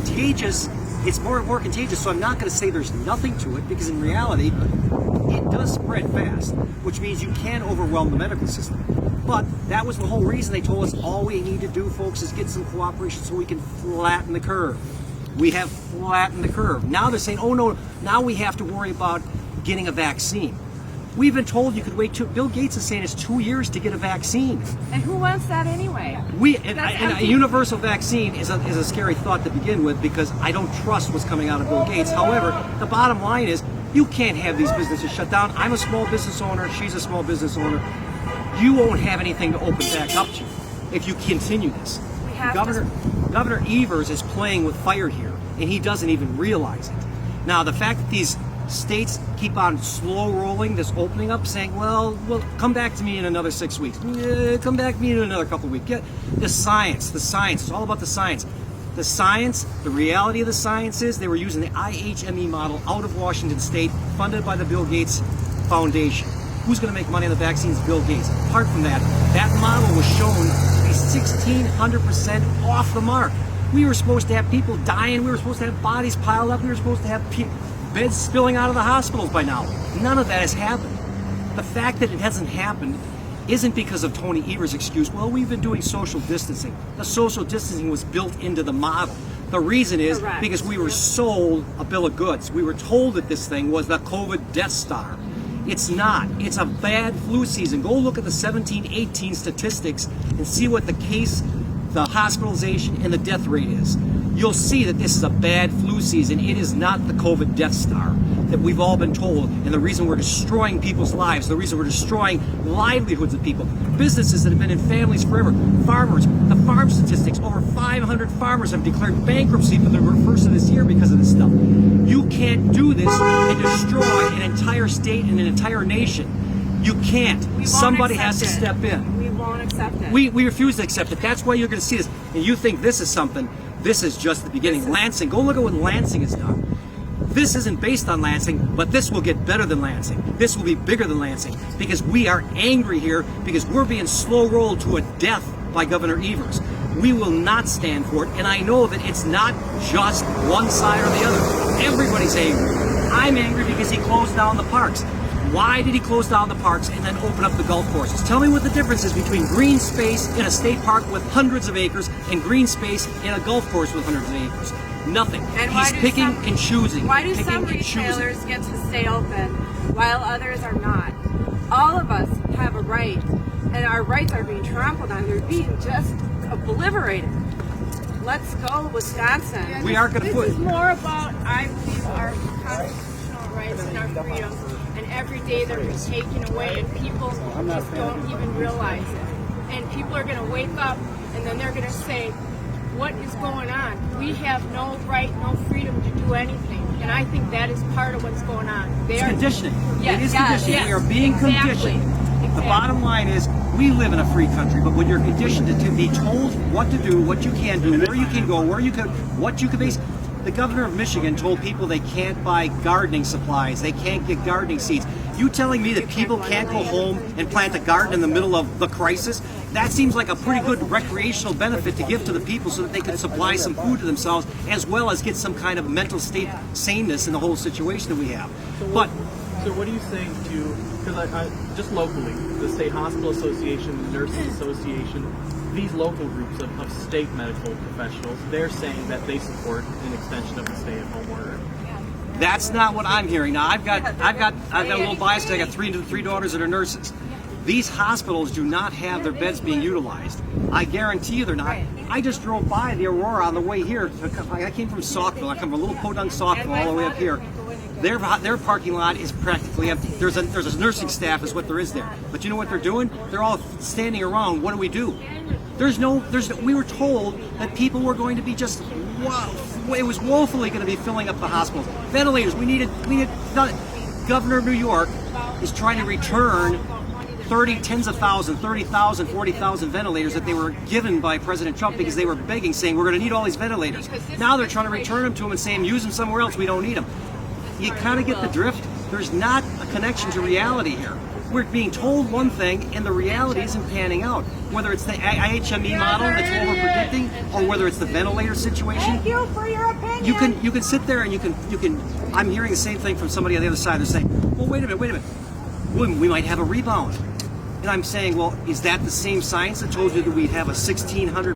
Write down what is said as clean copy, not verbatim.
contagious. It's more and more contagious, so I'm not going to say there's nothing to it, because in reality, it does spread fast, which means you can overwhelm the medical system. But that was the whole reason they told us all we need to do, folks, is get some cooperation so we can flatten the curve. We have flattened the curve. Now they're saying, oh no, now we have to worry about getting a vaccine. We've been told you could wait Bill Gates is saying it's 2 years to get a vaccine. And who wants that anyway? And a universal vaccine is a scary thought to begin with, because I don't trust what's coming out of Bill Gates. However, the bottom line is you can't have these businesses shut down. I'm a small business owner. She's a small business owner. You won't have anything to open back up to if you continue this. Governor Evers is playing with fire here, and he doesn't even realize it. Now, the fact that these states keep on slow rolling this opening up, saying, well, come back to me in another 6 weeks. Come back to me in another couple of weeks. Get the science. It's all about the science. The science, the reality of the science is they were using the IHME model out of Washington State, funded by the Bill Gates Foundation. Who's going to make money on the vaccines? Bill Gates. Apart from that, that model was shown to be 1,600% off the mark. We were supposed to have people dying. We were supposed to have bodies piled up. We were supposed to have beds spilling out of the hospitals by now. None of that has happened. The fact that it hasn't happened isn't because of Tony Evers' excuse, well, we've been doing social distancing. The social distancing was built into the model. The reason is because we were sold a bill of goods. We were told that this thing was the COVID Death Star. It's not. It's a bad flu season. Go look at the 17-18 statistics and see what the hospitalization and the death rate is. You'll see that this is a bad flu season. It is not the COVID Death Star that we've all been told, and the reason we're destroying people's lives, the reason we're destroying livelihoods of people, businesses that have been in families forever, farmers, the farm statistics, over 500 farmers have declared bankruptcy for the first of this year because of this stuff. You can't do this and destroy an entire state and an entire nation. You can't. Somebody has to step in. We won't accept it. We refuse to accept it. That's why you're going to see this. And you think this is something. This is just the beginning. Lansing, go look at what Lansing has done. This isn't based on Lansing, but this will get better than Lansing. This will be bigger than Lansing, because we are angry here because we're being slow rolled to a death by Governor Evers. We will not stand for it, and I know that it's not just one side or the other. Everybody's angry. I'm angry because he closed down the parks. Why did he close down the parks and then open up the golf courses? Tell me what the difference is between green space in a state park with hundreds of acres and green space in a golf course with hundreds of acres. Nothing. And he's picking and choosing. Why do some retailers get to stay open while others are not? All of us have a right, and our rights are being trampled on. They're being just obliterated. Let's go, Wisconsin. We aren't going to put. This is more about, I believe, our constitutional rights and our freedoms. And every day they're just taken away, and people just don't even realize it. And people are going to wake up, and then they're going to say, what is going on? We have no right, no freedom to do anything. And I think that is part of what's going on. It's conditioning. Yes, it is conditioning. Yes, we are being conditioned. The bottom line is, we live in a free country, but when you're conditioned to be told what to do, what you can do, where you can go, what you can base. The governor of Michigan told people they can't buy gardening supplies, they can't get gardening seeds. You telling me that people can't go home and plant a garden in the middle of the crisis? That seems like a pretty good recreational benefit to give to the people so that they can supply some food to themselves, as well as get some kind of mental state saneness in the whole situation that we have. So what are you saying to, because I just locally, the State Hospital Association, the Nurses Association, these local groups of state medical professionals, they're saying that they support an extension of the stay-at-home order. That's not what I'm hearing. Now I've got a little bias because I got three daughters that are nurses. These hospitals do not have their beds being utilized. I guarantee you they're not. I just drove by the Aurora on the way here. I came from Saukville. I come from a little podunk Saukville all the way up here. Their parking lot is practically empty. There's a nursing staff is what there is there. But you know what they're doing? They're all standing around. What do? We were told that people were going to be just, it was woefully going to be filling up the hospitals. Ventilators, we needed Governor of New York is trying to return 30,000 ventilators that they were given by President Trump because they were begging, saying, we're going to need all these ventilators. Now they're trying to return them to him and saying, use them somewhere else, we don't need them. You kind of get the drift. There's not a connection to reality here. we're being told one thing and the reality isn't panning out. Whether it's the IHME model that's what we're predicting, or whether it's the ventilator situation. Thank you for your opinion. You can sit there and you can. I'm hearing the same thing from somebody on the other side. They're saying, well, wait a minute. We might have a rebound. And I'm saying, well, is that the same science that told you that we'd have a 1,600